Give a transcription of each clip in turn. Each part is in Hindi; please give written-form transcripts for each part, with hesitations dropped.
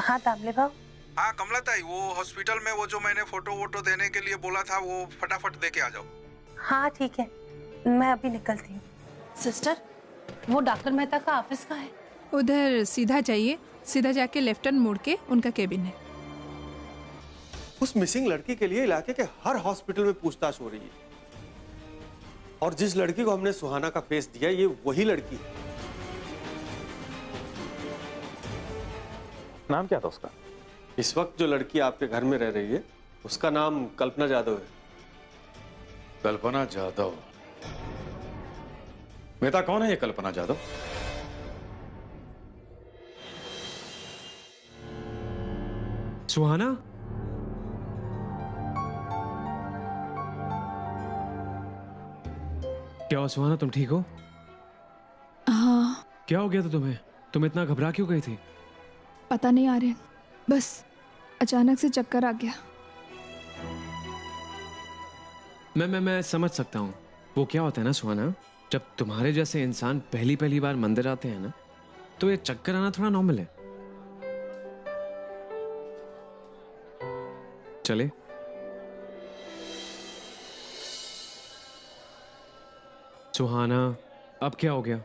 हाँ दामले भाव। हाँ कमला ताई, वो हॉस्पिटल में वो जो मैंने फोटो वोटो देने के लिए बोला था वो फटाफट दे के आ जाओ। हाँ ठीक है, मैं अभी निकलती हूँ। सिस्टर, वो डॉक्टर मेहता का ऑफिस कहाँ है? उधर सीधा जाइए, सीधा जाके लेफ्ट टर्न मोड़ के उनका केबिन है। उस मिसिंग लड़की के लिए इलाके के हर हॉस्पिटल में पूछताछ हो रही है और जिस लड़की को हमने सुहाना का फेस दिया ये वही लड़की है। नाम क्या था उसका? इस वक्त जो लड़की आपके घर में रह रही है उसका नाम कल्पना जादव है। कल्पना जादव? मेहता कौन है ये कल्पना जादव? सुहाना, क्या हुआ सुहाना, तुम ठीक हो? हाँ। क्या हो गया था तुम्हें? तुम इतना घबरा क्यों गई थी? पता नहीं आर्यन, बस अचानक से चक्कर आ गया। मैं समझ सकता हूँ। वो क्या होता है ना सुहाना, जब तुम्हारे जैसे इंसान पहली बार मंदिर आते हैं ना, तो ये चक्कर आना थोड़ा नॉर्मल है। चले? सुहाना, अब क्या हो गया?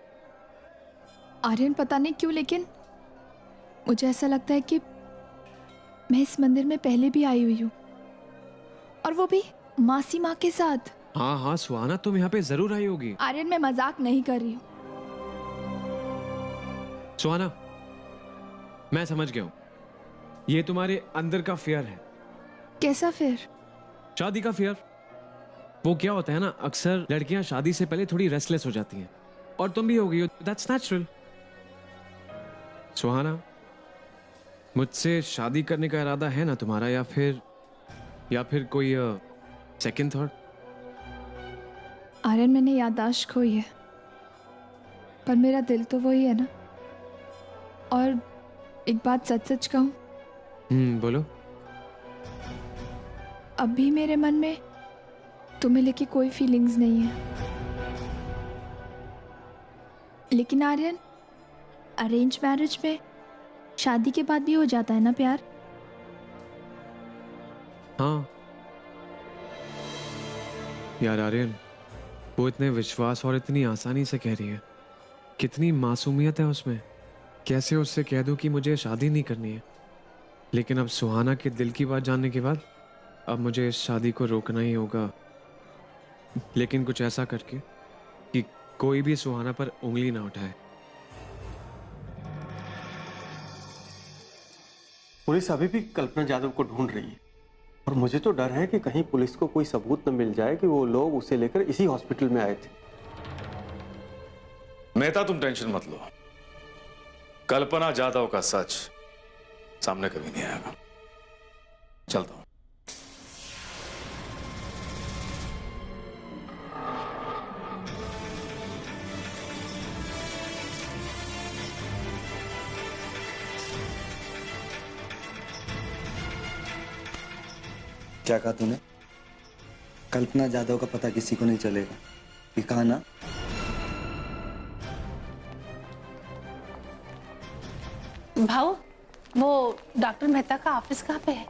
आर्यन पता नहीं क्यों, लेकिन मुझे ऐसा लगता है कि मैं इस मंदिर में पहले भी आई हुई हूँ, और वो भी मासी माँ के साथ। हाँ हाँ सुहाना, तुम यहाँ पे जरूर आई होगी। आर्यन मैं मजाक नहीं कर रही हूँ। सुहाना, मैं समझ गया हूँ, ये तुम्हारे अंदर का फियर है। कैसा फिर? शादी का फियर। वो क्या होता है ना, अक्सर लड़कियां शादी से पहले थोड़ी रेस्टलेस हो जाती हैं, और तुम भी हो गई हो। That's natural. सुहाना, मुझसे शादी करने का इरादा है ना तुम्हारा, या फिर कोई सेकंड थॉट? आर्यन मैंने याददाश्त खोई है, पर मेरा दिल तो वही है ना। और एक बात सच सच कहूं, बोलो। अब भी मेरे मन में तुम्हें लेके कोई फीलिंग्स नहीं है। लेकिन आर्यन, अरेंज मैरिज में शादी के बाद भी हो जाता है ना प्यार? हाँ यार आर्यन, वो इतने विश्वास और इतनी आसानी से कह रही है। कितनी मासूमियत है उसमें। कैसे उससे कह दूं कि मुझे शादी नहीं करनी है। लेकिन अब सुहाना के दिल की बात जानने के बाद अब मुझे इस शादी को रोकना ही होगा। लेकिन कुछ ऐसा करके कि कोई भी सुहाना पर उंगली ना उठाए। पुलिस अभी भी कल्पना जादव को ढूंढ रही है और मुझे तो डर है कि कहीं पुलिस को कोई सबूत न मिल जाए कि वो लोग उसे लेकर इसी हॉस्पिटल में आए थे। मेहता तुम टेंशन मत लो, कल्पना जादव का सच सामने कभी नहीं आएगा। चलता हूं। क्या कहा तूने? कल्पना जादव का पता किसी को नहीं चलेगा, ये कहा ना? भाऊ, वो डॉक्टर मेहता का ऑफिस कहाँ पे है?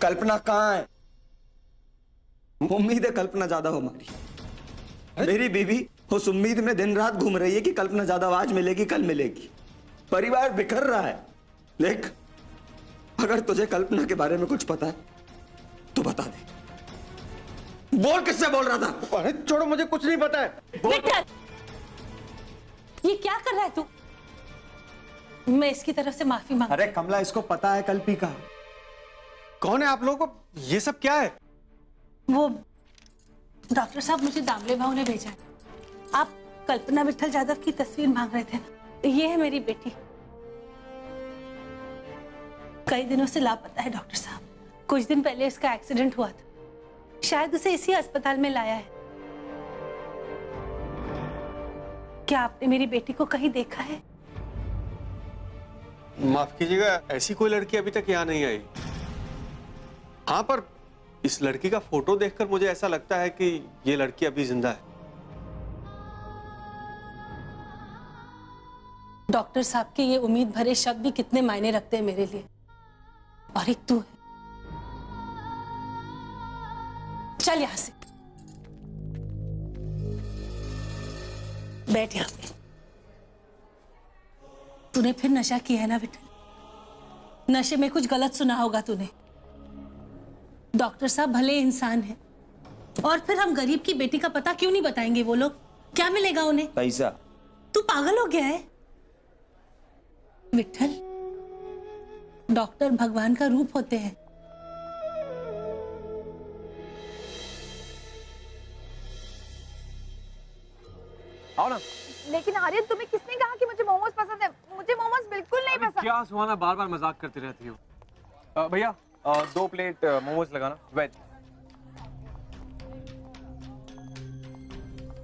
कल्पना कहाँ है? उम्मीद है कल्पना जादव हमारी, मेरी बीवी उस उम्मीद में दिन रात घूम रही है कि कल्पना जादव आज मिलेगी कल मिलेगी। परिवार बिखर रहा है। देख, अगर तुझे कल्पना के बारे में कुछ पता है तो बता दे। बोल, किससे बोल रहा था? अरे छोड़ो, मुझे कुछ नहीं पता है। विक्टर, ये क्या कर रहा है तू? मैं इसकी तरफ से माफी मांग। अरे कमला, इसको पता है कल्पी का। कौन है आप लोगों को? ये सब क्या है? वो डॉक्टर साहब, मुझे दामले भाव ने भेजा है। आप कल्पना विट्ठल जादव की तस्वीर मांग रहे थे ना? ये है मेरी बेटी, कई दिनों से लापता है डॉक्टर साहब। कुछ दिन पहले इसका एक्सीडेंट हुआ था, शायद उसे इसी अस्पताल में लाया है। क्या आपने मेरी बेटी को कहीं देखा है? माफ कीजिएगा, ऐसी कोई लड़की अभी तक यहाँ नहीं आई। हाँ, पर इस लड़की का फोटो देखकर मुझे ऐसा लगता है कि ये लड़की अभी जिंदा है। डॉक्टर साहब के ये उम्मीद भरे शब्द भी कितने मायने रखते हैं मेरे लिए। और एक तू है। चल यहां से, बैठ यहां पे। तूने फिर नशा किया है ना विठल? नशे में कुछ गलत सुना होगा तूने। डॉक्टर साहब भले इंसान हैं, और फिर हम गरीब की बेटी का पता क्यों नहीं बताएंगे? वो लोग क्या मिलेगा उन्हें? पैसा। तू पागल हो गया है विठल? डॉक्टर भगवान का रूप होते हैं। आओ ना। लेकिन आर्यन, तुम्हें किसने कहा कि मुझे मोमोज पसंद है? मुझे मोमोज बिल्कुल नहीं पसंद। क्या सुहाना बार बार मजाक करती रहती हो? भैया 2 प्लेट मोमोज लगाना, वेज।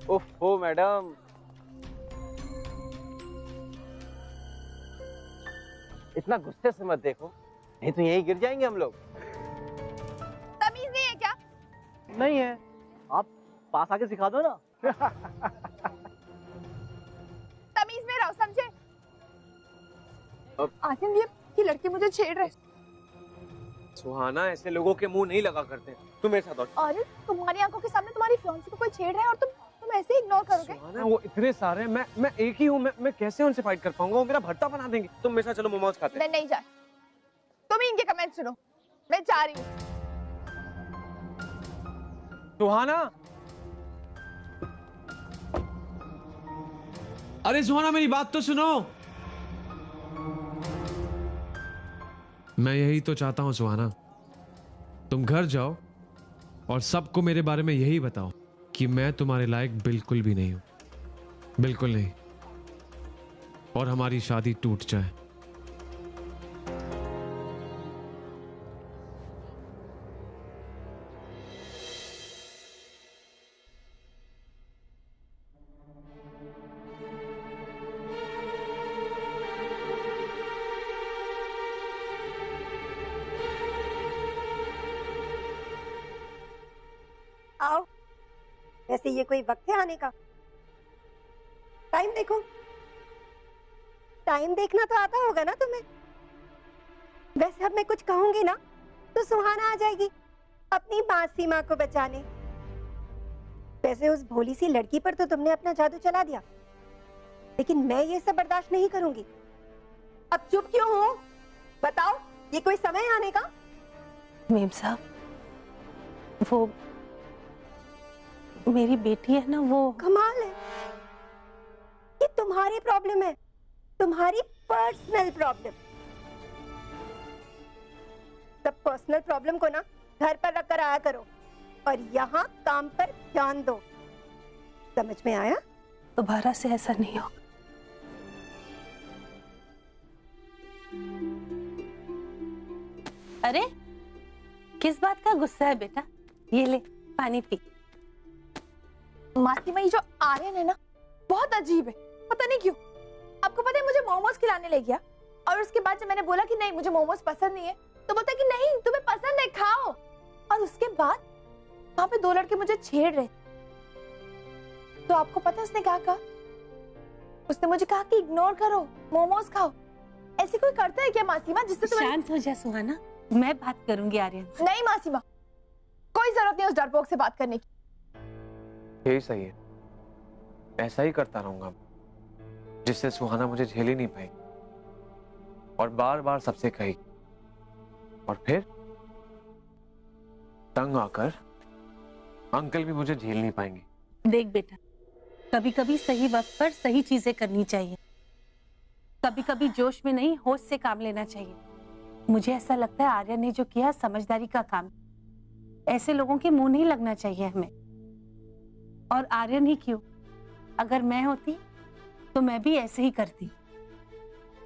ओह मैडम, इतना गुस्से से मत देखो, नहीं तो यहीं गिर जाएंगे हम लोग। तमीज नहीं है क्या? नहीं है, आप पास आके सिखा दो ना। तमीज में रहो, समझे? आर्यन, ये लड़के मुझे छेड़ रहे। सुहाना, ऐसे लोगों के मुंह नहीं लगा करते। तुम मेरे साथ आओ। आर्यन, तुम्हारी आंखों के सामने तुम्हारी फियांसी को कोई छेड़ रहा है और तुम ऐसे इग्नोर करोगे? सुहाना, वो इतने सारे, मैं एक ही हूँ, मैं कैसे उनसे फाइट कर पाऊंगा? वो मेरा भर्ता बना देंगे। तुम मेरे साथ चलो, मोमोज खाते हैं। मैं नहीं जा। तुम ही इनके कमेंट सुनो, मैं जा रही हूँ। सुहाना, अरे सुहाना, मेरी बात तो सुनो। मैं यही तो चाहता हूं सुहाना, तुम घर जाओ और सबको मेरे बारे में यही बताओ कि मैं तुम्हारे लायक बिल्कुल भी नहीं हूं, बिल्कुल नहीं, और हमारी शादी टूट जाए। आओ, वैसे ये कोई वक्त है आने का? टाइम देखो। टाइम देखना तो आता होगा ना तुम्हें? वैसे अब मैं कुछ कहूंगी ना तो सुहाना आ जाएगी अपनी मासी माँ को बचाने। वैसे उस भोली सी लड़की पर तो तुमने अपना जादू चला दिया, लेकिन मैं ये सब बर्दाश्त नहीं करूंगी। अब चुप क्यों हो? बताओ, ये कोई समय आने का? मेम साहब, वो मेरी बेटी है ना, वो कमाल है, ये तुम्हारी प्रॉब्लम है, तुम्हारी पर्सनल प्रॉब्लम। सब पर्सनल प्रॉब्लम को ना घर पर रख कर आया करो और यहाँ काम पर ध्यान दो। समझ में आया? दोबारा से ऐसा नहीं होगा। अरे किस बात का गुस्सा है बेटा? ये ले पानी पी। मासी माई, जो आर्यन है ना, बहुत अजीब है, पता नहीं क्यों। आपको पता है, मुझे मोमोज खिलाने ले गया और उसके बाद जब मैंने बोला कि नहीं मुझे मोमोज पसंद नहीं है, तो बोलता कि नहीं तुम्हें पसंद है, खाओ। और उसके बाद वहां पे 2 लड़के मुझे छेड़ रहे। तो आपको पता है उसने क्या कहा? उसने मुझे कहा कि इग्नोर करो, मोमोज खाओ। ऐसे कोई करता है क्या मासी माँ, जिससे तुम्हें? शांत हो जा सुहाना, मैं बात करूंगी आर्यन से। नहीं मासी माँ, कोई जरूरत नहीं उस डरपोक से बात करने की। यही सही है, ऐसा ही करता रहूंगा जिससे सुहाना मुझे झेल ही नहीं पाई और बार बार सबसे कही, और फिर तंग आकर अंकल भी मुझे झेल नहीं पाएंगे। देख बेटा, कभी कभी सही वक्त पर सही चीजें करनी चाहिए, कभी कभी जोश में नहीं होश से काम लेना चाहिए। मुझे ऐसा लगता है आर्यन ने जो किया समझदारी का काम। ऐसे लोगों के मुंह नहीं लगना चाहिए हमें। और आर्यन ही क्यों, अगर मैं होती तो मैं भी ऐसे ही करती।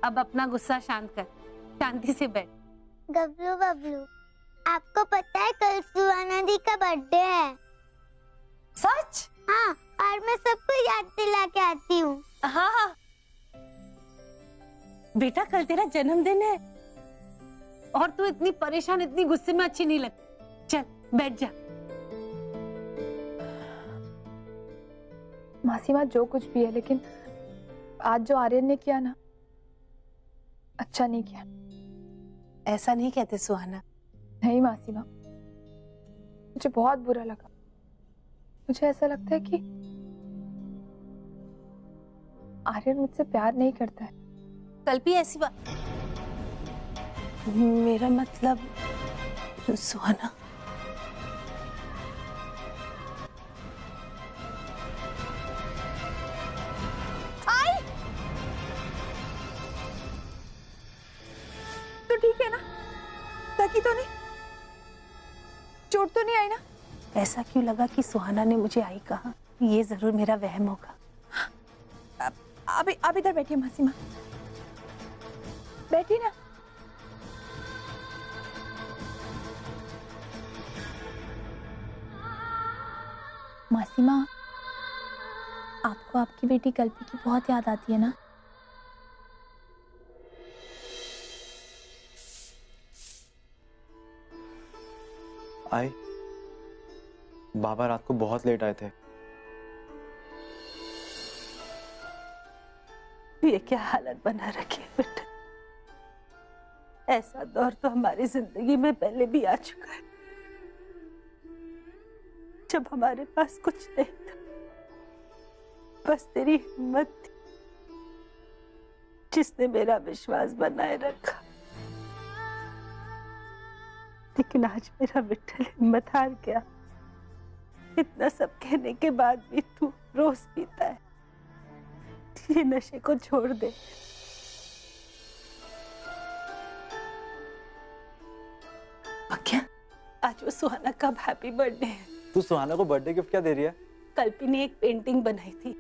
अब अपना गुस्सा शांत कर, शांति से बैठ। गबलू बबलू, आपको पता है कल सुहाना दी का बर्थडे है? सच? हाँ, और मैं सबको याद दिला के आती हूँ। हाँ हाँ बेटा, कल तेरा जन्मदिन है और तू इतनी परेशान, इतनी गुस्से में अच्छी नहीं लगती। चल बैठ जा। मासी माँ, जो कुछ भी है, लेकिन आज जो आर्यन ने किया ना, अच्छा नहीं किया। ऐसा नहीं कहते सुहाना। नहीं मासी माँ, मुझे बहुत बुरा लगा। मुझे ऐसा लगता है कि आर्यन मुझसे प्यार नहीं करता है। कल भी ऐसी बात। मेरा मतलब सुहाना, तो ठीक है ना? लगी तो नहीं? चोट तो नहीं आई ना? ऐसा क्यों लगा कि सुहाना ने मुझे आई कहा? ये जरूर मेरा वहम होगा। आप इधर बैठिए मासी माँ, बैठिए ना। मासी माँ, आपको आपकी बेटी कल्पी की बहुत याद आती है ना? आई, बाबा रात को बहुत लेट आए थे। ये क्या हालत बना रखी है बेटा। ऐसा दौर तो हमारी जिंदगी में पहले भी आ चुका है, जब हमारे पास कुछ नहीं था, बस तेरी हिम्मत थी जिसने मेरा विश्वास बनाए रखा। लेकिन आज मेरा विठल हिम्मत हार गया। इतना सब कहने के बाद भी तू रोज पीता है। ये नशे को छोड़ दे। क्या आज वो सुहाना का हैप्पी बर्थडे है। तू सुहाना को बर्थडे गिफ्ट क्या दे रही है? कल्पी ने एक पेंटिंग बनाई थी,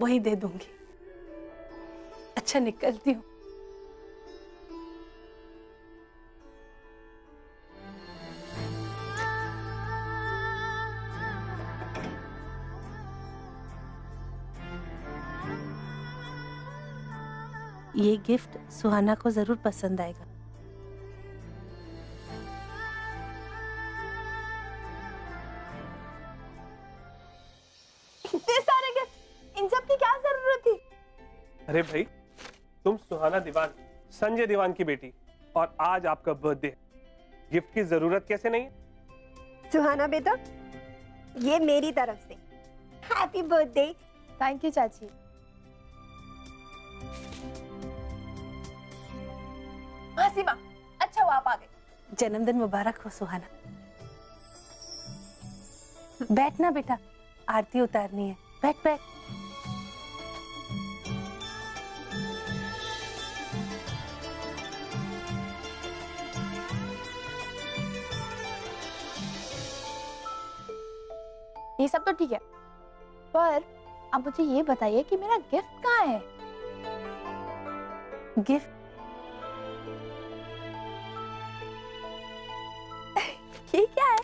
वही दे दूंगी। अच्छा निकलती हूँ। ये गिफ्ट सुहाना को जरूर पसंद आएगा। इतने सारे गिफ्ट, इन सब की क्या जरूरत थी? अरे भाई, तुम सुहाना दीवान, संजय दीवान की बेटी, और आज आपका बर्थडे। गिफ्ट की जरूरत कैसे नहीं? सुहाना बेटा, ये मेरी तरफ से हैप्पी बर्थडे। थैंक यू चाची। मासी माँ, अच्छा हुआ आप आ गए। जन्मदिन मुबारक हो सुहाना। बैठना बेटा, आरती उतारनी है। बैठ बैठ। ये सब तो ठीक है, पर अब मुझे ये बताइए कि मेरा गिफ्ट कहाँ है? गिफ्ट? ये क्या है?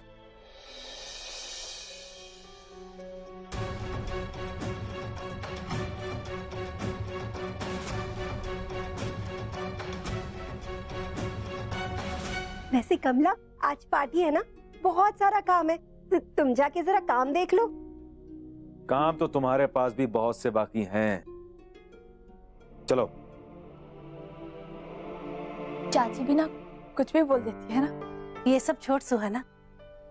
वैसे कमला, आज पार्टी है ना, बहुत सारा काम है, तुम जाके जरा काम देख लो। काम तो तुम्हारे पास भी बहुत से बाकी हैं। चलो। चाची भी ना कुछ भी बोल देती है ना। ये सब छोड़ सुहाना,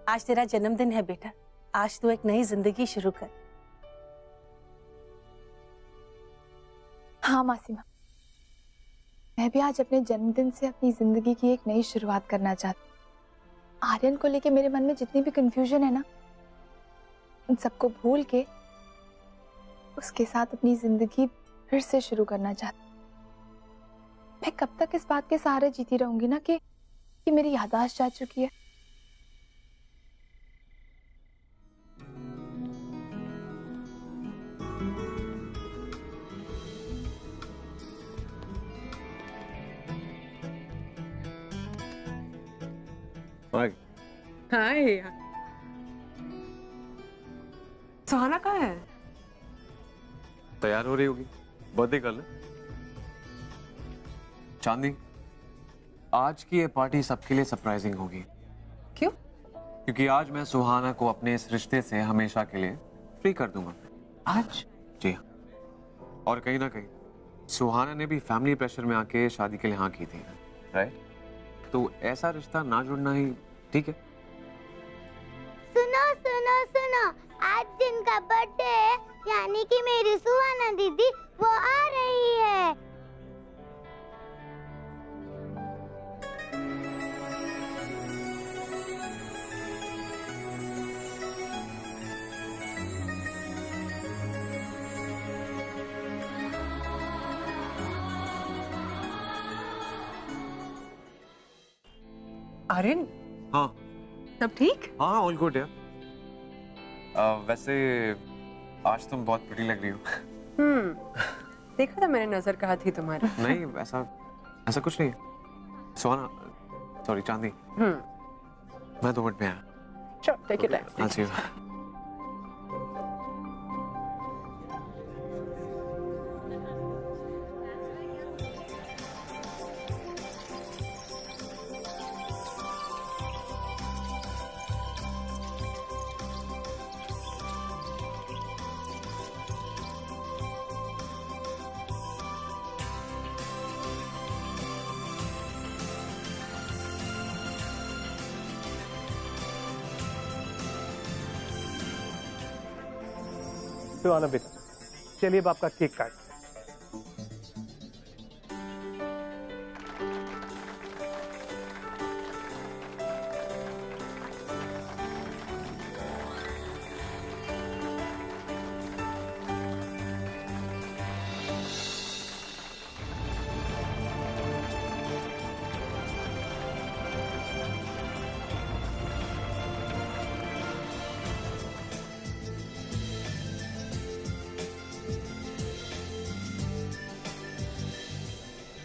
आज तेरा जन्मदिन है बेटा। आज तू एक नई जिंदगी शुरू कर। हाँ मासी माँ, मैं भी आज अपने जन्मदिन से अपनी जिंदगी की एक नई शुरुआत करना चाहती हूँ। आर्यन को लेके मेरे मन में जितनी भी कंफ्यूजन है ना, उन सबको भूल के उसके साथ अपनी जिंदगी फिर से शुरू करना चाहती हूँ। मैं कब तक इस बात के सहारे जीती रहूंगी ना कि मेरी याददाश्त जा चुकी है। हाय, सुहाना कहाँ है? तैयार हो रही होगी, बर्थडे कर ले। चांदनी, आज की ये पार्टी सबके लिए सरप्राइजिंग होगी। क्यों? क्योंकि आज मैं सुहाना को अपने इस रिश्ते से हमेशा के लिए फ्री कर दूंगा। आज? जी हाँ। और कहीं ना कहीं सुहाना ने भी फैमिली प्रेशर में आके शादी के लिए हाँ की थी, राइट? तो ऐसा रिश्ता ना जुड़ना ही ठीक है। सुनो सुनो सुनो, आज जिनका बर्थडे है यानी कि मेरी सुहाना दीदी वो आ रही है। आर्यन, हाँ सब ठीक? हाँ, ऑल गुड है। वैसे आज तुम बहुत प्रिटी लग रही हो। देखा था मैंने, नजर कहा थी तुम्हारी। नहीं, ऐसा कुछ नहीं। सुहाना, सॉरी चांदी, मैं 2 मिनट में आया। Sure, take your time. हाँ जी। सुहाना बेटा, चलिए अब आपका केक काट।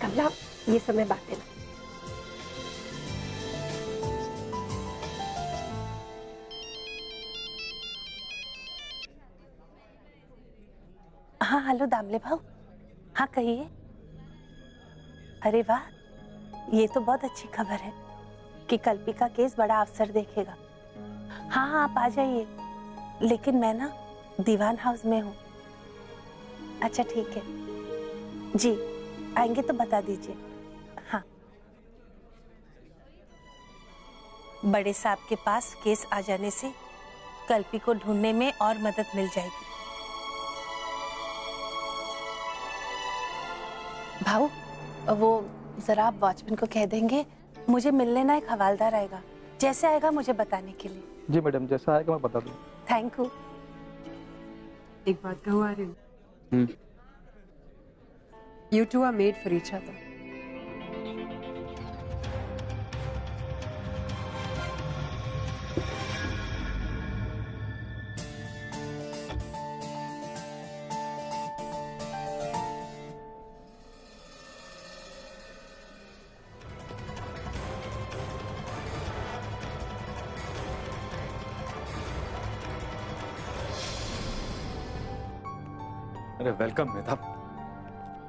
कमला, ये समय बात है ना। हाँ हेलो दामले भाऊ, हाँ कहिए। अरे वाह, ये तो बहुत अच्छी खबर है कि कल्पी का केस बड़ा अफसर देखेगा। हाँ हाँ, आप आ जाइए, लेकिन मैं ना दीवान हाउस में हूँ। अच्छा ठीक है जी, आएंगे तो बता दीजिए। हाँ, बड़े साहब के पास केस आ जाने से कल्पी को ढूंढने में और मदद मिल जाएगी। भाऊ, वो जरा आप वॉचमैन को कह देंगे मुझे मिलने ना एक हवालदार आएगा, जैसे आएगा मुझे बताने के लिए। जी मैडम, जैसा आएगा मैं बता दूँ। Thank you. एक बात कहूँ Aryan, you two are made for each other. अरे वेलकम मेहताब,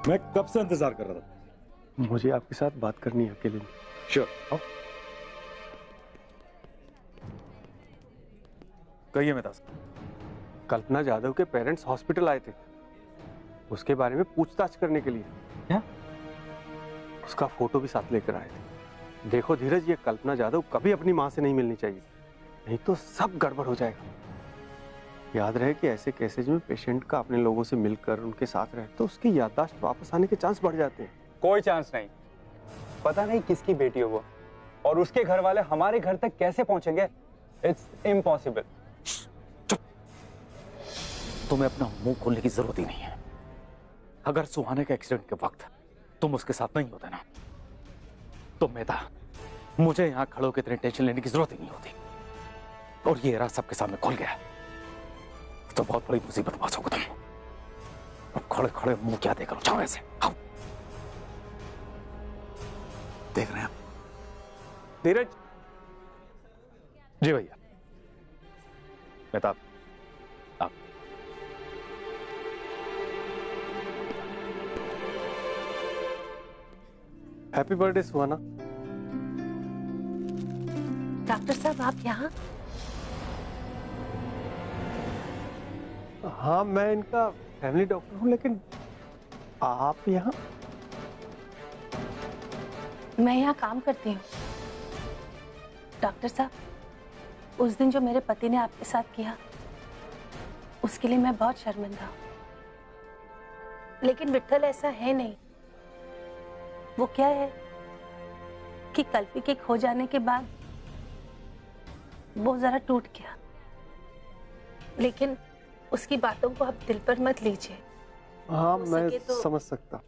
मैं कब से इंतजार कर रहा था। मुझे आपके साथ बात करनी है अकेले में। श्योर, आओ। कहिए मेहताब। कल्पना जाधव के पेरेंट्स हॉस्पिटल आए थे, उसके बारे में पूछताछ करने के लिए। क्या? उसका फोटो भी साथ लेकर आए थे। देखो धीरज, ये कल्पना जाधव कभी अपनी माँ से नहीं मिलनी चाहिए, नहीं तो सब गड़बड़ हो जाएगा। याद रहे कि ऐसे केसेज में पेशेंट का अपने लोगों से मिलकर उनके साथ रहे तो उसकी याददाश्त वापस आने के चांस बढ़ जाते हैं। कोई चांस नहीं। पता नहीं किसकी बेटी हो वो, और उसके घर वाले हमारे घर तक कैसे पहुंचेंगे? It's impossible. तुम्हें अपना मुंह खोलने की जरूरत ही नहीं है। अगर सुहाने के एक्सीडेंट के वक्त तुम उसके साथ नहीं होते ना, तो मेहता मुझे यहाँ खड़े होकर इतनी टेंशन लेने की जरूरत ही नहीं होती। और ये राज सबके सामने खुल गया तो बहुत बड़ी मुसीबत पास होगा तुम। खड़े खड़े मुंह क्या देख रहे हो? जाओ ऐसे, आओ। देख रहे हैं आप? धीरज। जी भैया। मेहताब, आप। हैप्पी बर्थडे सुहाना। डॉक्टर साहब, आप यहाँ? हाँ, मैं इनका फैमिली डॉक्टर हूँ, लेकिन आप यहाँ? मैं यहाँ काम करती हूँ। डॉक्टर साहब, उस दिन जो मेरे पति ने आपके साथ किया, उसके लिए मैं बहुत शर्मिंदा हूँ। लेकिन विट्ठल ऐसा है नहीं। वो क्या है कि कल्पी के खो जाने के बाद वो जरा टूट गया, लेकिन उसकी बातों को आप दिल पर मत लीजिए। हाँ, मैं समझ सकता।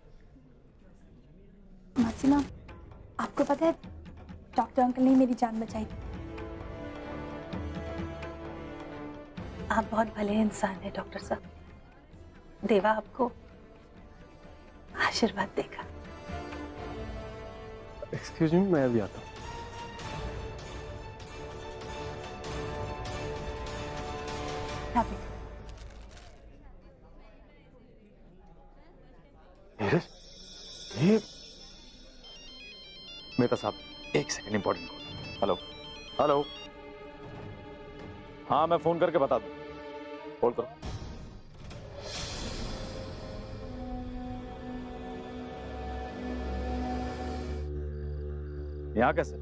मासी माँ, आपको पता है डॉक्टर अंकल ने मेरी जान बचाई थी। आप बहुत भले इंसान हैं डॉक्टर साहब। देवा आपको आशीर्वाद देगा। एक्सक्यूज मी, मैं अभी आता हूँ। ये मेहता साहब, एक second, important call. Hello hello, हाँ मैं फोन करके बता दूं। कॉल करो। यहाँ कैसे?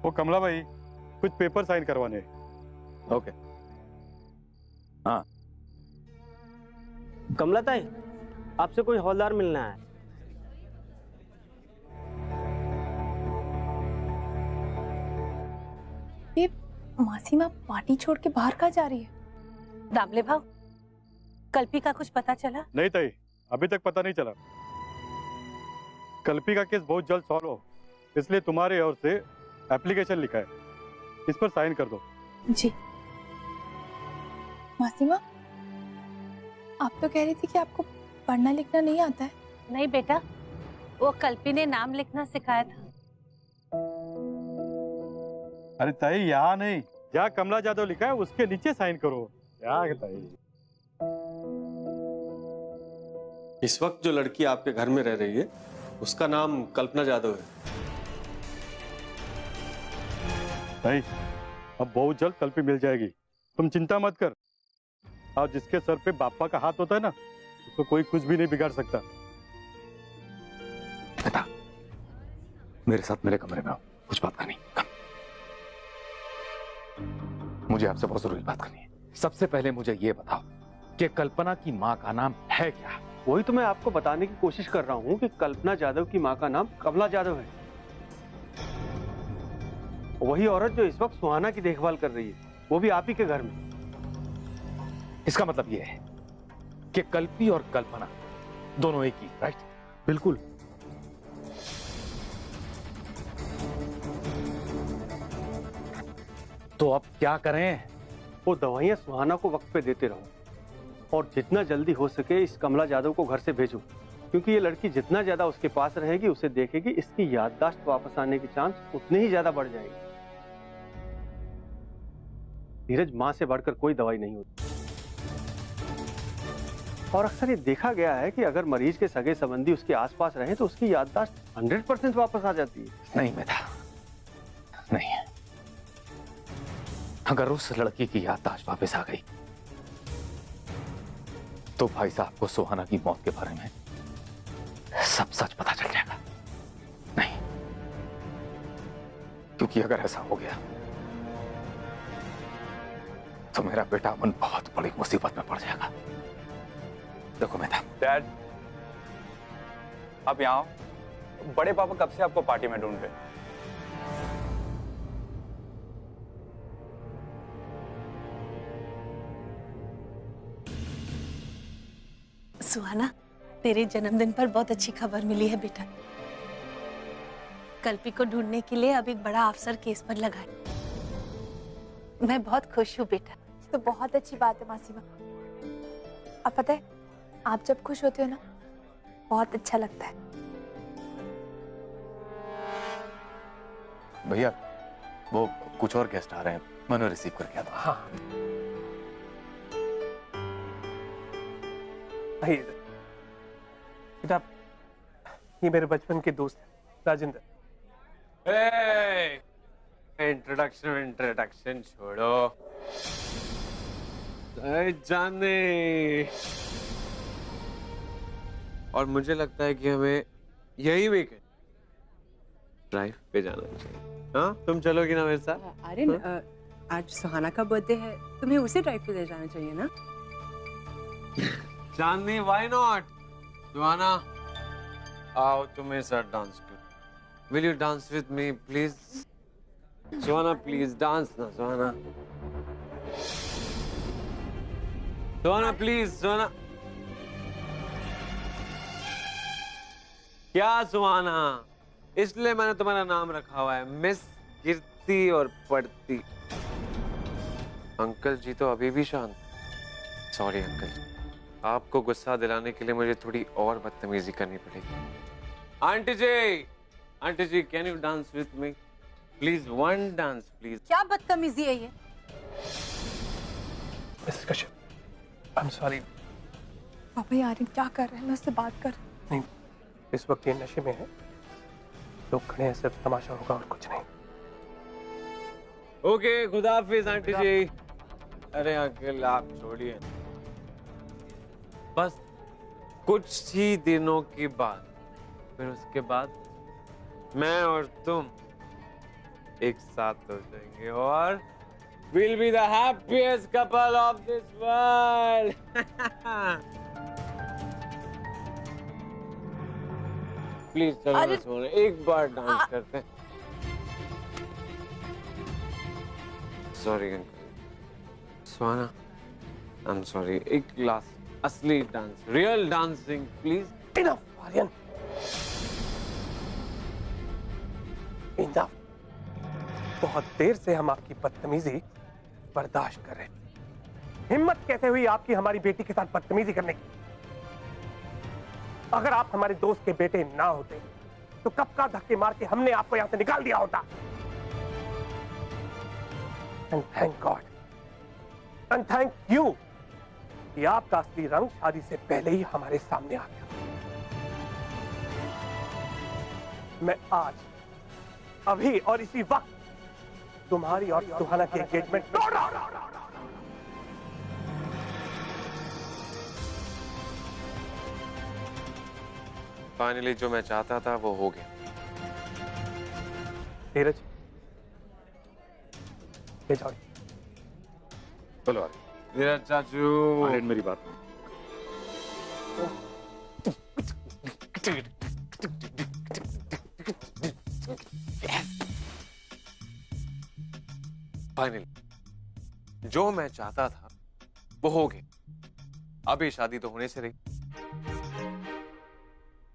वो कमला भाई कुछ पेपर साइन करवाने। ओके। हाँ कमला ताई, आपसे कोई हौलदार मिलना है। ये मासी माँ पार्टी छोड़ के बाहर कहाँ जा रही है? दामले भाव, कल्पी का कुछ पता चला? नहीं ताई, अभी तक पता नहीं चला। कल्पी का केस बहुत जल्द सॉल्व हो, इसलिए तुम्हारे ओर से एप्लीकेशन लिखा है, इस पर साइन कर दो। जी। मासी माँ, आप तो कह रही थी कि आपको पढ़ना लिखना नहीं आता है। नहीं बेटा, वो कल्पी ने नाम लिखना सिखाया था। अरे ताई, यहाँ नहीं, जहाँ कमला जादव लिखा है उसके नीचे साइन करो। क्या ताई? इस वक्त जो लड़की आपके घर में रह रही है, उसका नाम कल्पना जादव है। ताई, अब बहुत जल्द कल्पी मिल जाएगी, तुम चिंता मत कर। और जिसके सर पे बापा का हाथ होता है ना, उसको कोई कुछ भी नहीं बिगाड़ सकता। बेटा, मेरे साथ मेरे कमरे में आओ, कुछ बात करनी। मुझे आपसे बहुत जरूरी बात करनी है। सबसे पहले मुझे ये बताओ कि कल्पना की माँ का नाम है क्या? वही तो मैं आपको बताने की कोशिश कर रहा हूँ कि कल्पना जादव की माँ का नाम कमला जादव है। वही औरत जो इस वक्त सुहाना की देखभाल कर रही है, वो भी आप ही के घर में। इसका मतलब ये है कि कल्पी और कल्पना दोनों एक ही, राइट? बिल्कुल। तो अब क्या करें? वो दवाइयां सुहाना को वक्त पे देते रहो और जितना जल्दी हो सके इस कमला जादव को घर से भेजो, क्योंकि ये लड़की जितना ज्यादा उसके पास रहेगी, उसे देखेगी, इसकी याददाश्त वापस आने की चांस उतनी ही ज्यादा बढ़ जाएगी। धीरज, मां से बढ़कर कोई दवाई नहीं होती। और अक्सर ये देखा गया है कि अगर मरीज के सगे संबंधी उसके आसपास रहे तो उसकी याददाश्त 100% वापस आ जाती है। नहीं बेटा, नहीं। अगर उस लड़की की याददाश्त वापस आ गई तो भाई साहब को सुहाना की मौत के बारे में सब सच पता चल जाएगा। नहीं, क्योंकि अगर ऐसा हो गया तो मेरा बेटा अमन बहुत बड़ी मुसीबत में पड़ जाएगा। देखो मेहता। डैड, आप यहाँ आओ। बड़े पापा कब से आपको पार्टी में ढूंढ रहे? सुहाना, तेरे जन्मदिन पर बहुत अच्छी खबर मिली है बेटा। कल्पी को ढूंढने के लिए अब एक बड़ा अफसर केस पर लगा है। मैं बहुत खुश हूँ बेटा। तो बहुत अच्छी बात है मासी माँ। अब पता है, आप जब खुश होते हो ना, बहुत अच्छा लगता है। भैया, वो कुछ और गेस्ट आ रहे हैं, मैं उन्हें रिसीव करके आता हूं। हाँ। आइए बेटा, ये मेरे बचपन के दोस्त हैं, राजेंद्र। इंट्रोडक्शन छोड़ो, जाने। और मुझे लगता है कि हमें यही वीकेंड ड्राइव पे जाना चाहिए। हाँ, तुम चलोगी ना मेरे साथ? आर्यन, आज सुहाना का बर्थडे है, तुम्हें उसे ड्राइव पे ले जाना चाहिए ना। चांदनी, व्हाई नॉट? सुहाना, आओ तुम मेरे साथ डांस करो। Will you dance with me please? Suhana please dance ना। सुहाना, सुहाना प्लीज। सुहाना, क्या सुहाना? इसलिए मैंने तुम्हारा नाम रखा हुआ है, मिस कीर्ति और पढ़ती। अंकल जी तो अभी भी शांत। सॉरी अंकल जी, आपको गुस्सा दिलाने के लिए मुझे थोड़ी और बदतमीजी करनी पड़ेगी। Aunty ji can you dance with me please? One dance please. क्या बदतमीजी है ये? Mrs Kashyap, I am sorry. पापा ये आर्यन क्या कर रहे हैं? मैं उससे बात कर। नहीं, इस वक्त ये नशे में है। लोग खड़े हैं, सिर्फ तमाशा होगा और कुछ नहीं। ओके, खुदा हाफिज आंटी जी। अरे अंकल आप छोड़िए, बस कुछ ही दिनों के बाद, फिर उसके बाद मैं और तुम एक साथ हो जाएंगे और we'll be the happiest couple of this world. Please चलो ना सोना, एक बार डांस करते हैं। Sorry uncle. Sona, I am sorry. एक लास्ट असली dance, real dancing please. Enough Aryan, enough. बहुत देर से हम आपकी बदतमीजी बर्दाश्त कर रहे हैं। हिम्मत कैसे हुई आपकी हमारी बेटी के साथ बदतमीजी करने की? अगर आप हमारे दोस्त के बेटे ना होते तो कब का धक्के मार के हमने आपको यहां से निकाल दिया होता। And thank God and thank you कि आपका असली रंग शादी से पहले ही हमारे सामने आ गया। मैं आज, अभी और इसी वक्त तुम्हारी और सुहाना की एंगेजमेंट तोड़ रहा हूं। फाइनली जो मैं चाहता था वो हो गया। धीरज, ले जाओ। चलो धीरज चाचू, आर्यन मेरी बात। फाइनली जो मैं चाहता था वो हो गया। अभी शादी तो होने से रही,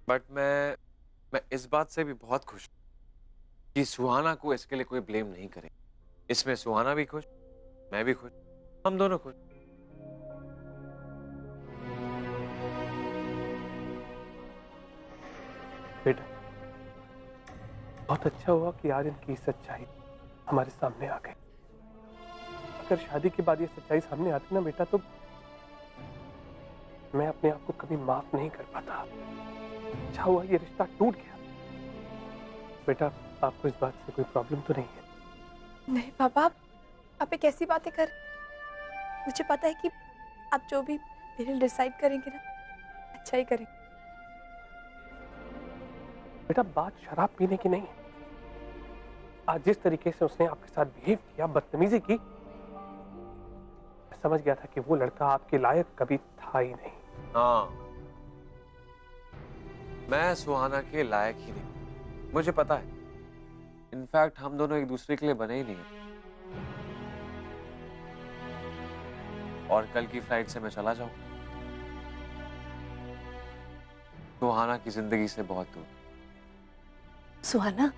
बट मैं इस बात से भी बहुत खुश हूं कि सुहाना को इसके लिए कोई ब्लेम नहीं करे। इसमें सुहाना भी खुश, मैं भी खुश, हम दोनों खुश। बेटा, बहुत अच्छा हुआ कि आर्यन की सच्चाई हमारे सामने आ गई। अगर शादी के बाद ये सच्चाई सामने आती ना बेटा, तो मैं अपने आप को कभी माफ नहीं कर पाता। अच्छा हुआ ये रिश्ता टूट गया। बेटा, आपको इस बात से कोई प्रॉब्लम तो नहीं है? नहीं पापा, आप एक ऐसी बातें कर, मुझे पता है कि आप जो भी मेरे लिए डिसाइड करेंगे ना, अच्छा ही करेंगे। बेटा, बात शराब पीने की नहीं है। आज जिस तरीके से उसने आपके साथ बिहेव किया, बदतमीजी की, मैं समझ गया था कि वो लड़का आपके लायक कभी था ही नहीं। हाँ, मैं सुहाना के लायक ही नहीं, मुझे पता है। इनफैक्ट हम दोनों एक दूसरे के लिए बने ही नहीं हैं। और कल की फ्लाइट से मैं चला जाऊं सुहाना की जिंदगी से बहुत दूर। सुहाना,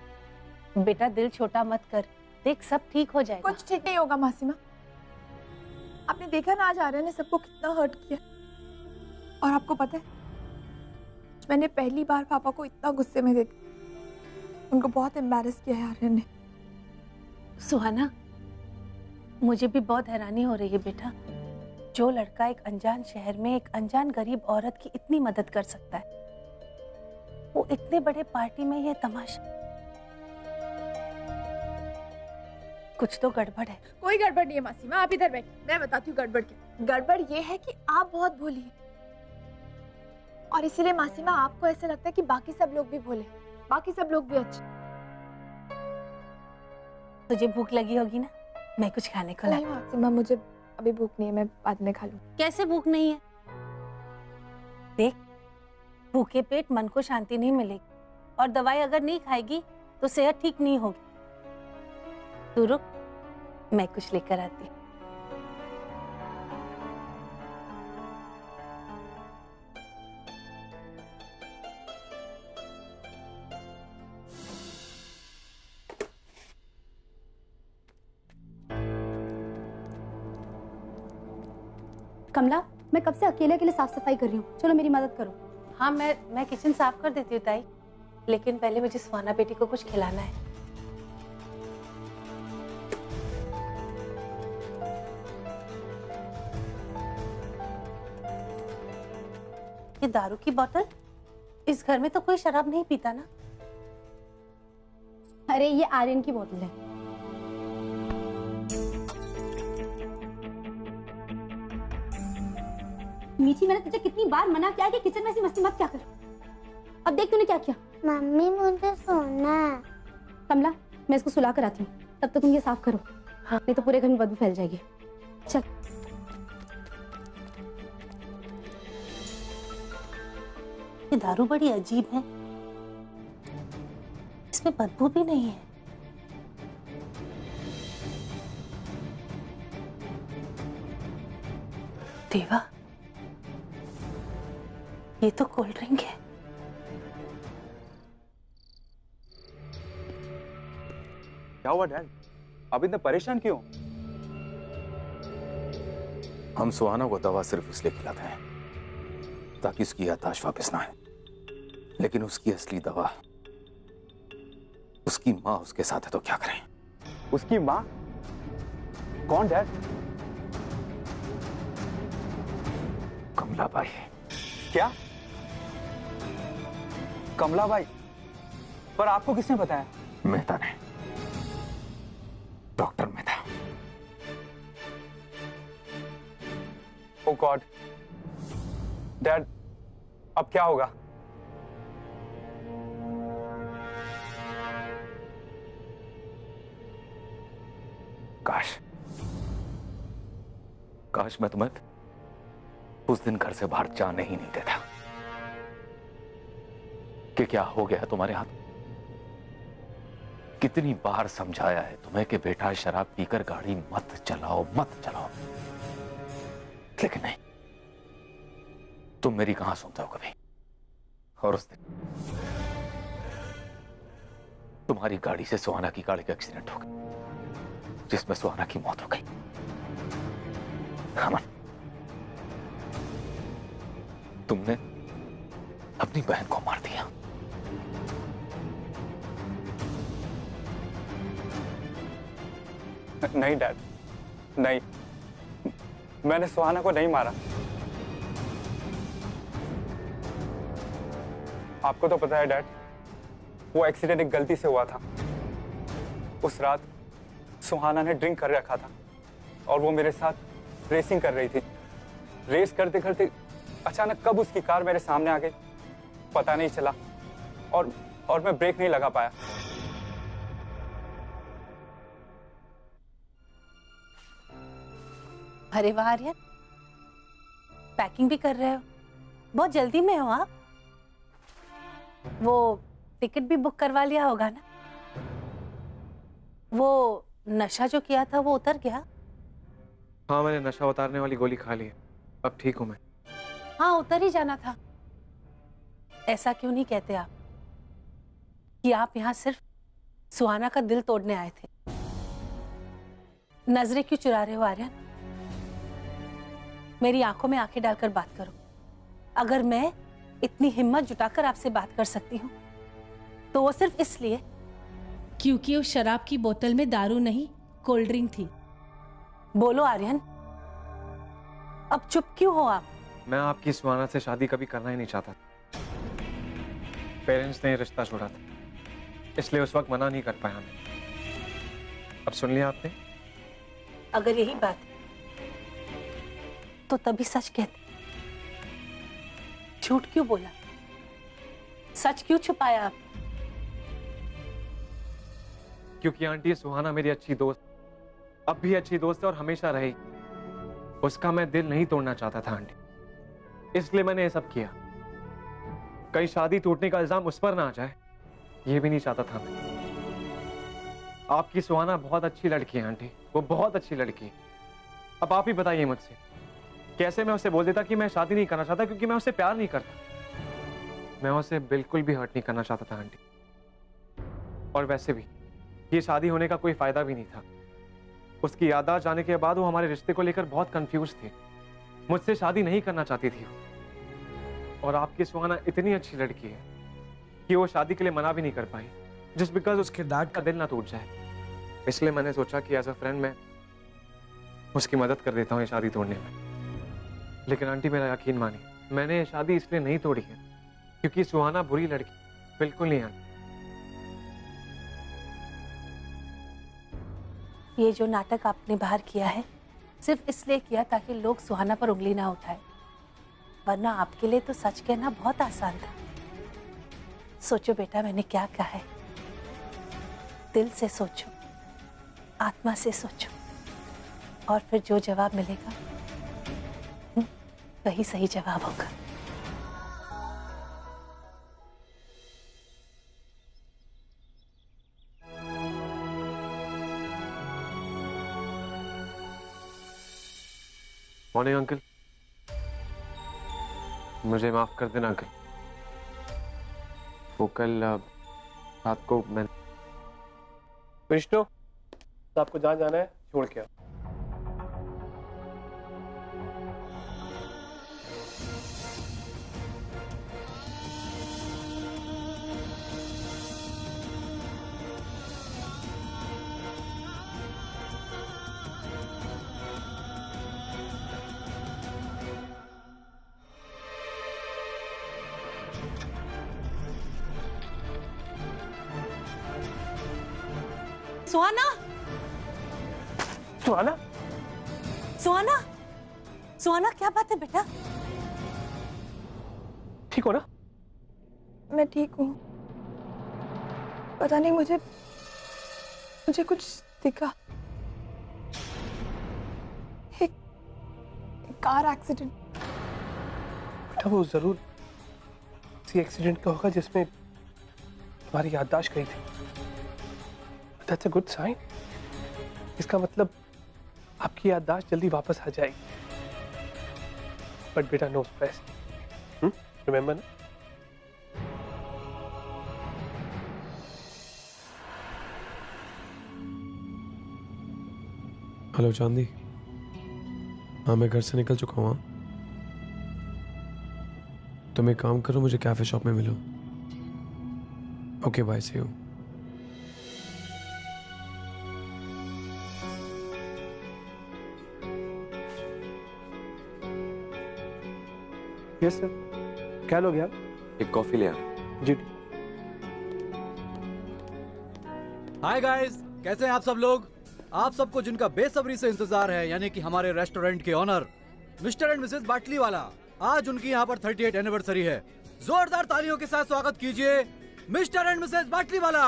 बेटा दिल छोटा मत कर, देख सब ठीक हो जाएगा। कुछ ठीक नहीं होगा मासीमा। आपने देखा ना आज आर्यन ने सबको कितना हर्ट किया। और आपको पता है, मैंने पहली बार पापा को इतना गुस्से में देखा। उनको बहुत एम्बैरेस किया है आर्यन ने। सुहाना, मुझे भी बहुत हैरानी हो रही है बेटा। जो लड़का एक अनजान शहर में एक अनजान गरीब औरत की इतनी मदद कर सकता है, वो इतने बड़े पार्टी में ये तमाशा। कुछ तो गड़बड़ है। कोई गड़बड़ नहीं है मासीमा, आप इधर बैठ, मैं बताती हूँ गड़बड़ क्या। गड़बड़ ये है कि आप बहुत भोली हैं और इसीलिए मासी माँ आपको ऐसा लगता है कि बाकी सब लोग भी भोले, बाकी सब लोग भी अच्छे। तुझे भूख लगी होगी ना, मैं कुछ खाने को ला। नहीं मासी माँ, मुझे अभी भूख नहीं है, मैं बाद में खा लूँ। कैसे भूख नहीं है? देख, भूखे पेट मन को शांति नहीं मिलेगी, और दवाई अगर नहीं खाएगी तो सेहत ठीक नहीं होगी। तू रुक, मैं कुछ लेकर आती हूँ। कमला, मैं कब से अकेले अकेले साफ सफाई कर रही हूँ, चलो मेरी मदद करो। हाँ, मैं किचन साफ कर देती हूँ ताई, लेकिन पहले मुझे सुहाना बेटी को कुछ खिलाना है। ये दारू की बोतल, इस घर में तो कोई शराब नहीं पीता ना? अरे ये आर्यन की बोतल है। मीठी, मैंने तुझे कितनी बार मना किया कि किचन में ऐसी मस्ती मत क्या कर। अब देख तूने क्या किया। मम्मी मुझे सोना है। कमला, मैं इसको सुला कर आती हूँ, तब तक तुम ये साफ करो। हाँ, नहीं तो पूरे घर में बदबू फैल जाएगी। चल। ये दारू बड़ी अजीब है, इसमें बदबू भी नहीं है। देवा, ये तो कोल्ड ड्रिंक है। क्या हुआ डैड, आप इतने परेशान क्यों? हम सुहाना को दवा सिर्फ इसलिए खिलाते हैं ताकि उसकी याददाश्त वापस ना आए, लेकिन उसकी असली दवा उसकी माँ उसके साथ है, तो क्या करें? उसकी माँ? कौन डैड? कमला बाई। क्या? कमला बाई? पर आपको किसने बताया? मेहता ने, doctor Mehta. Oh God, dad अब क्या होगा? काश मैं तुम्हें उस दिन घर से बाहर जाने ही नहीं देता। कि क्या हो गया है तुम्हारे हाथ? कितनी बार समझाया है तुम्हें कि बेटा शराब पीकर गाड़ी मत चलाओ, मत चलाओ, लेकिन नहीं, तुम मेरी कहां सुनते हो कभी। और उस दिन तुम्हारी गाड़ी से सुहाना की गाड़ी का एक्सीडेंट हो गया, जिसमें सुहाना की मौत हो गई। अमन, तुमने अपनी बहन को मार दिया। नहीं डैड, नहीं, मैंने सुहाना को नहीं मारा। आपको तो पता है डैड, वो एक्सीडेंट एक गलती से हुआ था। उस रात सुहाना ने ड्रिंक कर रखा था और वो मेरे साथ रेसिंग कर रही थी। रेस करते करते अचानक कब उसकी कार मेरे सामने आ गई पता नहीं चला, और मैं ब्रेक नहीं लगा पाया। अरे वाह आर्यन, पैकिंग भी कर रहे हो, बहुत जल्दी में हो आप। वो टिकट भी बुक करवा लिया होगा ना? वो नशा जो किया था वो उतर गया? हाँ, मैंने नशा उतारने वाली गोली खा ली है, अब ठीक हूं मैं। हाँ, उतर ही जाना था। ऐसा क्यों नहीं कहते आप कि आप यहाँ सिर्फ सुहाना का दिल तोड़ने आए थे? नजरें क्यों चुरा रहे हो आर्यन? मेरी आंखों में आंखें डालकर बात करो। अगर मैं इतनी हिम्मत जुटाकर आपसे बात कर सकती हूँ तो वो सिर्फ इसलिए क्योंकि उस शराब की बोतल में दारू नहीं, कोल्ड ड्रिंक थी। बोलो आर्यन, अब चुप क्यों हो आप? मैं आपकी सुहाना से शादी कभी करना ही नहीं चाहता। पेरेंट्स ने रिश्ता छोड़ा था, इसलिए उस वक्त मना नहीं कर पाया मैं। अब सुन लिया आपने? अगर यही बात तो तभी सच कहते, झूठ क्यों बोला? सच क्यों छुपाया आप? क्योंकि आंटी सुहाना मेरी अच्छी दोस्त, अब भी अच्छी दोस्त है और हमेशा रही। उसका मैं दिल नहीं तोड़ना चाहता था आंटी, इसलिए मैंने ये सब किया। कहीं शादी टूटने का इल्जाम उस पर ना आ जाए, ये भी नहीं चाहता था मैं। आपकी सुहाना बहुत अच्छी लड़की है आंटी, वो बहुत अच्छी लड़की है। अब आप ही बताइए मुझसे, कैसे मैं उसे बोल देता कि मैं शादी नहीं करना चाहता क्योंकि मैं उससे प्यार नहीं करता। मैं उसे बिल्कुल भी हर्ट नहीं करना चाहता था आंटी। और वैसे भी ये शादी होने का कोई फायदा भी नहीं था। उसकी याददाश्त जाने के बाद वो हमारे रिश्ते को लेकर बहुत कंफ्यूज थे। मुझसे शादी नहीं करना चाहती थी और आपकी सुहाना इतनी अच्छी लड़की है कि वो शादी के लिए मना भी नहीं कर पाई, जस्ट बिकॉज उसके डैड का दिल ना टूट जाए। इसलिए मैंने सोचा कि एज अ फ्रेंड मैं उसकी मदद कर देता हूँ ये शादी तोड़ने में। लेकिन आंटी मेरा यकीन मानी, मैंने ये शादी इसलिए नहीं तोड़ी है क्योंकि सुहाना बुरी लड़की बिल्कुल नहीं है। ये जो नाटक आपने बाहर किया है सिर्फ इसलिए किया ताकि लोग सुहाना पर उंगली ना उठाए, वरना आपके लिए तो सच कहना बहुत आसान था। सोचो बेटा मैंने क्या कहा है, दिल से सोचो, आत्मा से सोचो, और फिर जो जवाब मिलेगा वही सही जवाब होगा। मॉर्निंग अंकल, मुझे माफ कर देना अंकल। वो कल रात को मैं विष्णु, आपको जहाँ जाना है छोड़ के आओ। सुहाना, सुहाना, सुहाना, सुहाना क्या बात है बेटा? ठीक हो ना? मैं ठीक हूँ। पता नहीं मुझे कुछ दिखा। एक कार एक्सीडेंट। बेटा वो जरूर किसी एक्सीडेंट का होगा जिसमें तुम्हारी याददाश्त गई थी। That's a good sign. इसका मतलब आपकी याददाश्त जल्दी वापस आ जाएगी। बट बेटा नो स्ट्रेस, रिमेम्बर ना? हेलो चांदी, हाँ मैं घर से निकल चुका हूँ। तुम एक काम करो, मुझे कैफे शॉप में मिलो। Okay bye, see you. Yes sir, क्या लोगे आप? एक कॉफी ले आना। जी। हाय गाइस, कैसे हैं आप सब लोग? आप सबको जिनका बेसब्री से इंतजार है, यानी कि हमारे रेस्टोरेंट के owner Mr and Mrs Batliwala, आज उनकी यहाँ पर 38 एनिवर्सरी है। जोरदार तालियों के साथ स्वागत कीजिए mister and Mrs Batliwala.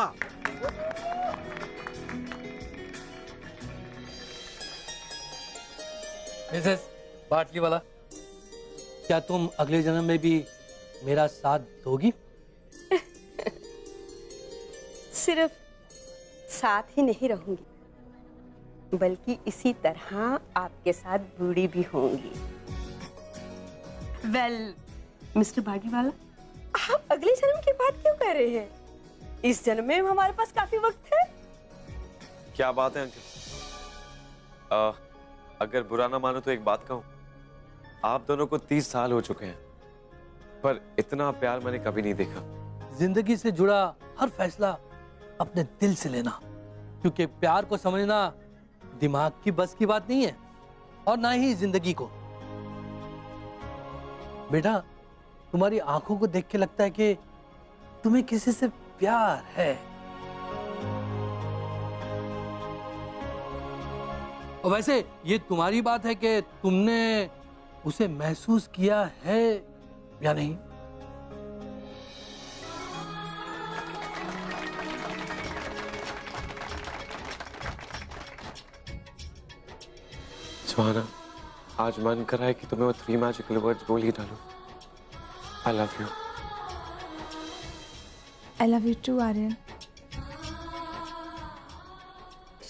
Mrs Batliwala, क्या तुम अगले जन्म में भी मेरा साथ दोगी? सिर्फ साथ ही नहीं रहूंगी, बल्कि इसी तरह आपके साथ बूढ़ी भी होंगी। वेल, मिस्टर बाटलीवाला, आप अगले जन्म की बात क्यों कर रहे हैं? इस जन्म में हमारे पास काफी वक्त है। क्या बात है अंकल? अगर बुरा ना मानो तो एक बात कहूं, आप दोनों को 30 साल हो चुके हैं, पर इतना प्यार मैंने कभी नहीं देखा। जिंदगी से जुड़ा हर फैसला अपने दिल से लेना, क्योंकि प्यार को समझना दिमाग की बस की बात नहीं है और ना ही जिंदगी को। बेटा, तुम्हारी आंखों को देख के लगता है कि तुम्हें किसी से प्यार है। और वैसे ये तुम्हारी बात है कि तुमने उसे महसूस किया है या नहीं? सुहाना, आज मन कर रहा है कि तुम्हें वो 3 मैजिकल वर्ड्स बोल ही डालूं। I love you. I love you too, Aryan.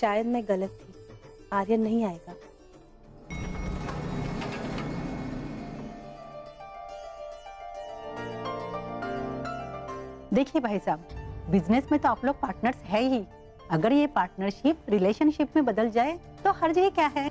शायद मैं गलत थी, आर्यन नहीं आएगा। देखिए भाई साहब, बिजनेस में तो आप लोग पार्टनर्स है ही। अगर ये पार्टनरशिप रिलेशनशिप में बदल जाए तो हर्ज ही क्या है।